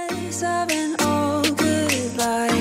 promise of an all good life.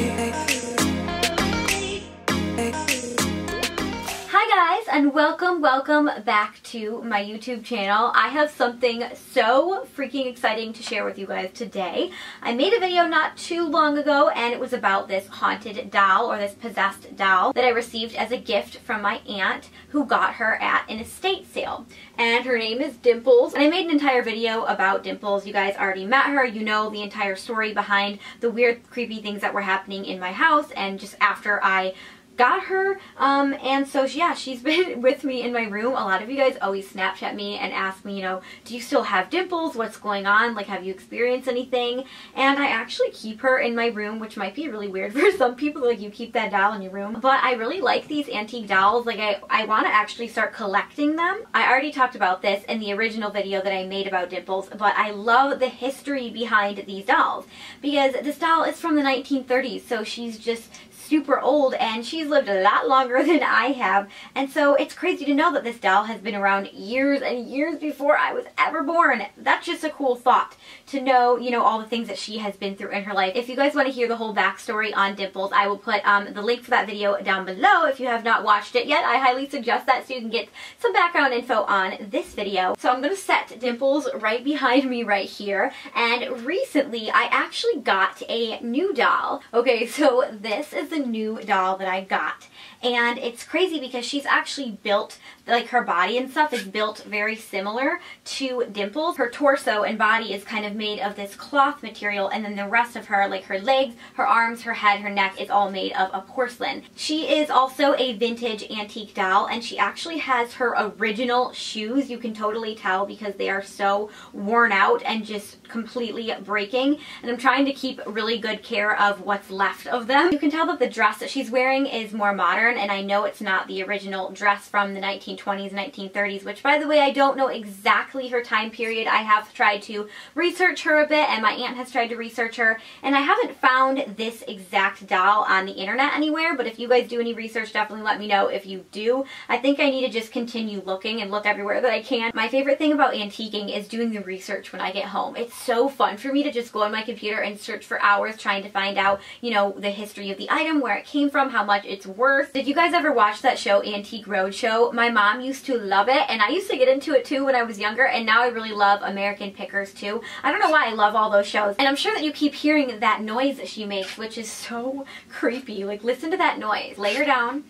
Hi guys, and welcome back to my YouTube channel. I have something so freaking exciting to share with you guys today. I made a video not too long ago and it was about this haunted doll, or this possessed doll, that I received as a gift from my aunt who got her at an estate sale. And her name is Dimples. And I made an entire video about Dimples. You guys already met her. You know the entire story behind the weird, creepy things that were happening in my house and just after I got her, and so yeah, she's been with me in my room. A lot of you guys always Snapchat me and ask me, you know, do you still have Dimples? What's going on? Like, have you experienced anything? And I actually keep her in my room, which might be really weird for some people, like you keep that doll in your room. But I really like these antique dolls. Like, I want to actually start collecting them. I already talked about this in the original video that I made about Dimples, but I love the history behind these dolls because this doll is from the 1930s, so she's just super old and she's lived a lot longer than I have, and so it's crazy to know that this doll has been around years and years before I was ever born. That's just a cool thought to know, you know, all the things that she has been through in her life. If you guys want to hear the whole backstory on Dimples, I will put the link for that video down below. If you have not watched it yet, I highly suggest that so you can get some background info on this video. So I'm going to set Dimples right behind me right here, and recently I actually got a new doll. Okay, so this is the new doll that I got, and it's crazy because she's actually built, like her body and stuff is built very similar to Dimples. Her torso and body is kind of made of this cloth material, and then the rest of her, like her legs, her arms, her head, her neck, is all made of a porcelain. She is also a vintage antique doll, and she actually has her original shoes. You can totally tell because they are so worn out and just completely breaking, and I'm trying to keep really good care of what's left of them. You can tell that the dress that she's wearing is more modern, and I know it's not the original dress from the 1920s, 1930s, which, by the way, I don't know exactly her time period. I have tried to research her a bit, and my aunt has tried to research her, and I haven't found this exact doll on the internet anywhere, but if you guys do any research, definitely let me know if you do. I think I need to just continue looking and look everywhere that I can. My favorite thing about antiquing is doing the research when I get home. It's so fun for me to just go on my computer and search for hours trying to find out, you know, the history of the item, where it came from, how much it's worth. Did you guys ever watch that show, Antique Roadshow? My mom used to love it, and I used to get into it too when I was younger, and now I really love American Pickers too. I don't know why I love all those shows, and I'm sure that you keep hearing that noise that she makes, which is so creepy. Like, listen to that noise. Lay her down,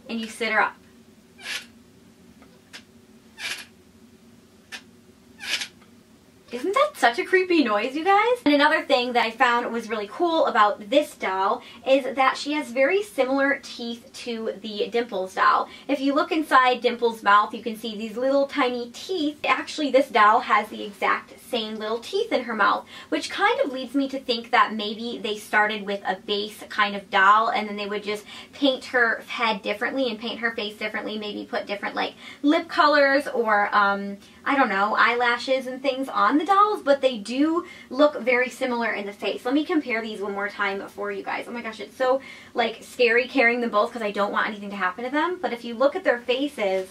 and you sit her up. Isn't that such a creepy noise, you guys? And another thing that I found was really cool about this doll is that she has very similar teeth to the Dimples doll. If you look inside Dimples' mouth, you can see these little tiny teeth. Actually, this doll has the exact same little teeth in her mouth, which kind of leads me to think that maybe they started with a base kind of doll, and then they would just paint her head differently and paint her face differently, maybe put different like lip colors or I don't know, eyelashes and things on the dolls, but they do look very similar in the face. Let me compare these one more time for you guys. Oh my gosh, it's so like scary carrying them both because I don't want anything to happen to them, but if you look at their faces,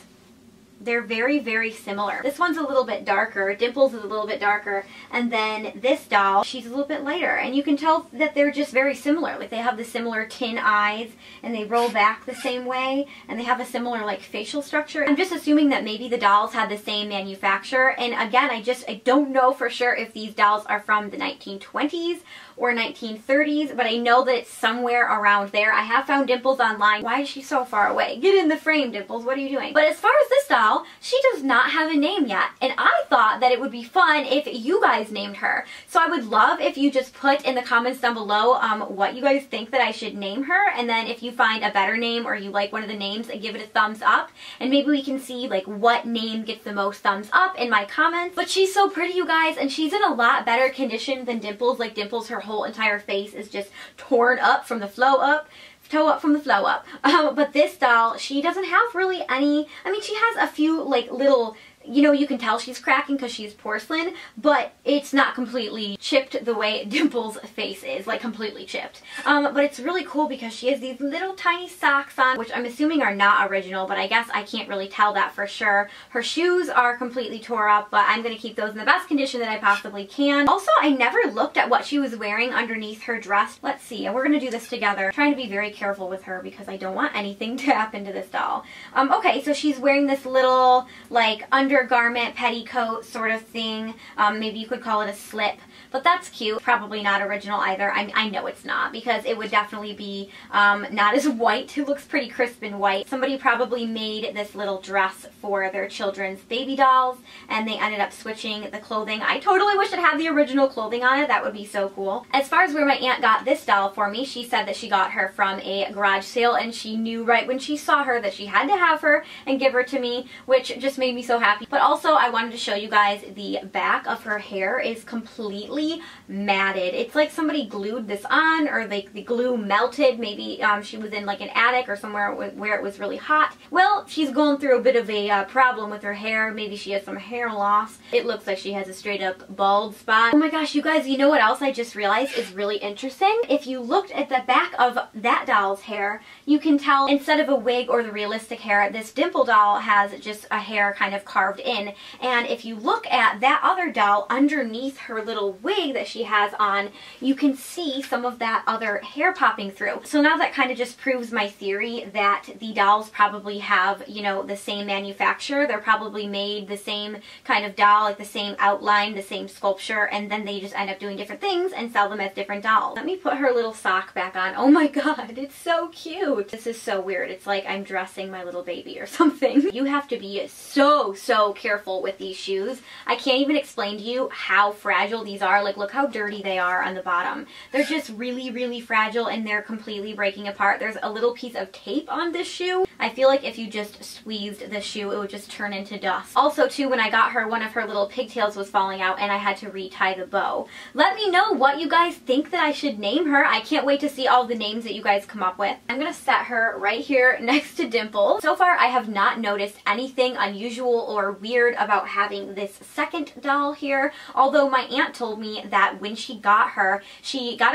they're very, very similar. This one's a little bit darker, Dimples is a little bit darker, and then this doll, she's a little bit lighter, and you can tell that they're just very similar. Like, they have the similar tin eyes, and they roll back the same way, and they have a similar like facial structure. I'm just assuming that maybe the dolls had the same manufacturer, and again, I don't know for sure if these dolls are from the 1920s or 1930s, but I know that it's somewhere around there. I have found Dimples online. Why is she so far away? Get in the frame, Dimples. What are you doing? But as far as this doll, she does not have a name yet, and I thought that it would be fun if you guys named her. So I would love if you just put in the comments down below what you guys think that I should name her, and then if you find a better name or you like one of the names, give it a thumbs up, and maybe we can see like what name gets the most thumbs up in my comments. But she's so pretty, you guys, and she's in a lot better condition than Dimples. Like, Dimples, her whole entire face is just torn up from the flow up. Toe up from the flow up. But this doll, she doesn't have really any, I mean, she has a few like little you know, you can tell she's cracking because she's porcelain, but it's not completely chipped the way Dimple's face is, like completely chipped. But it's really cool because she has these little tiny socks on, which I'm assuming are not original, but I guess I can't really tell that for sure. Her shoes are completely tore up, but I'm going to keep those in the best condition that I possibly can. Also, I never looked at what she was wearing underneath her dress. Let's see, and we're going to do this together. I'm trying to be very careful with her because I don't want anything to happen to this doll. Okay, so she's wearing this little like undergarment petticoat sort of thing. Maybe you could call it a slip, but that's cute. Probably not original either. I know it's not because it would definitely be not as white. It looks pretty crisp and white. Somebody probably made this little dress for their children's baby dolls and they ended up switching the clothing. I totally wish it had the original clothing on it. That would be so cool. As far as where my aunt got this doll for me, she said that she got her from a garage sale and she knew right when she saw her that she had to have her and give her to me, which just made me so happy. But also I wanted to show you guys the back of her hair is completely matted. It's like somebody glued this on, or like the glue melted. Maybe she was in like an attic or somewhere where it was really hot. Well, she's going through a bit of a problem with her hair. Maybe she has some hair loss. It looks like she has a straight up bald spot. Oh my gosh, you guys, you know what else I just realized is really interesting? If you looked at the back of that doll's hair, you can tell instead of a wig or the realistic hair, this Dimple doll has just a hair kind of carved in. And if you look at that other doll underneath her little wig that she has on, you can see some of that other hair popping through. So now that kind of just proves my theory that the dolls probably have, you know, the same manufacturer. They're probably made the same kind of doll, like the same outline, the same sculpture, and then they just end up doing different things and sell them as different dolls. Let me put her little sock back on. Oh my god, it's so cute. This is so weird. It's like I'm dressing my little baby or something. You have to be so careful with these shoes. I can't even explain to you how fragile these are. Like, look how dirty they are on the bottom. They're just really fragile and they're completely breaking apart. There's a little piece of tape on this shoe. I feel like if you just squeezed the shoe, it would just turn into dust. Also too, when I got her, one of her little pigtails was falling out and I had to retie the bow. Let me know what you guys think that I should name her. I can't wait to see all the names that you guys come up with. I'm gonna set her right here next to Dimple. So far, I have not noticed anything unusual or weird about having this second doll here, although my aunt told me that when she got her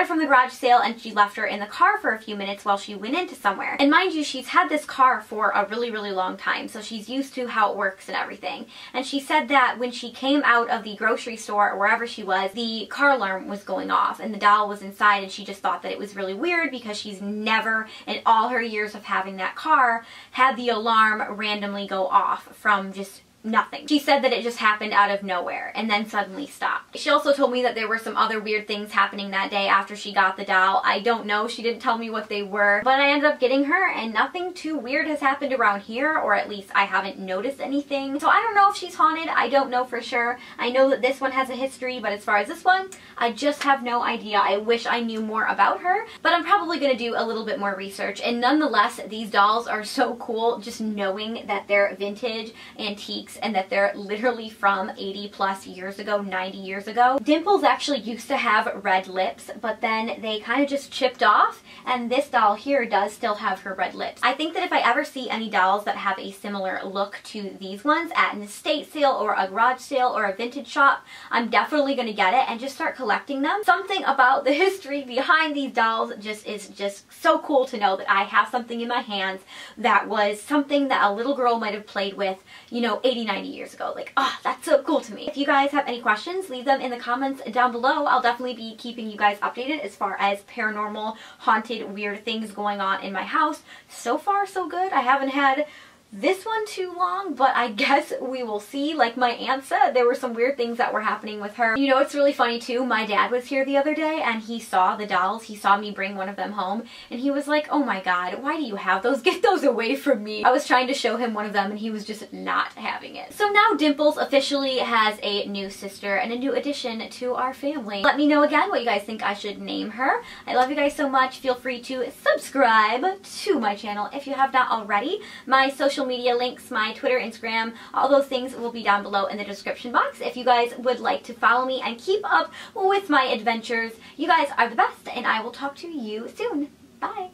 from the garage sale and she left her in the car for a few minutes while she went into somewhere. And mind you, she's had this car for a really long time, so she's used to how it works and everything. And she said that when she came out of the grocery store or wherever she was, the car alarm was going off and the doll was inside, and she just thought that it was really weird because she's never in all her years of having that car had the alarm randomly go off from just nothing. She said that it just happened out of nowhere and then suddenly stopped. She also told me that there were some other weird things happening that day after she got the doll. I don't know, she didn't tell me what they were, but I ended up getting her and nothing too weird has happened around here, or at least I haven't noticed anything. So I don't know if she's haunted. I don't know for sure. I know that this one has a history, but as far as this one, I just have no idea. I wish I knew more about her, but I'm probably going to do a little bit more research. And nonetheless, these dolls are so cool just knowing that they're vintage antiques and that they're literally from 80 plus years ago, 90 years ago. Dimples actually used to have red lips, but then they kind of just chipped off, and this doll here does still have her red lips. I think that if I ever see any dolls that have a similar look to these ones at an estate sale or a garage sale or a vintage shop, I'm definitely going to get it and just start collecting them. Something about the history behind these dolls is just so cool to know that I have something in my hands that was something that a little girl might have played with, you know, 80, 90 years ago. Like, oh, that's so cool to me. If you guys have any questions, leave them in the comments down below. I'll definitely be keeping you guys updated as far as paranormal, haunted, weird things going on in my house. So far, so good. I haven't had this one too long, but I guess we will see. Like my aunt said, there were some weird things that were happening with her. You know, it's really funny too. My dad was here the other day and he saw the dolls. He saw me bring one of them home and he was like, oh my god, why do you have those? Get those away from me. I was trying to show him one of them and he was just not having it. So now Dimples officially has a new sister and a new addition to our family. Let me know again what you guys think I should name her. I love you guys so much. Feel free to subscribe to my channel if you have not already. My social media links, my Twitter, Instagram, all those things will be down below in the description box if you guys would like to follow me and keep up with my adventures. You guys are the best, and I will talk to you soon. Bye!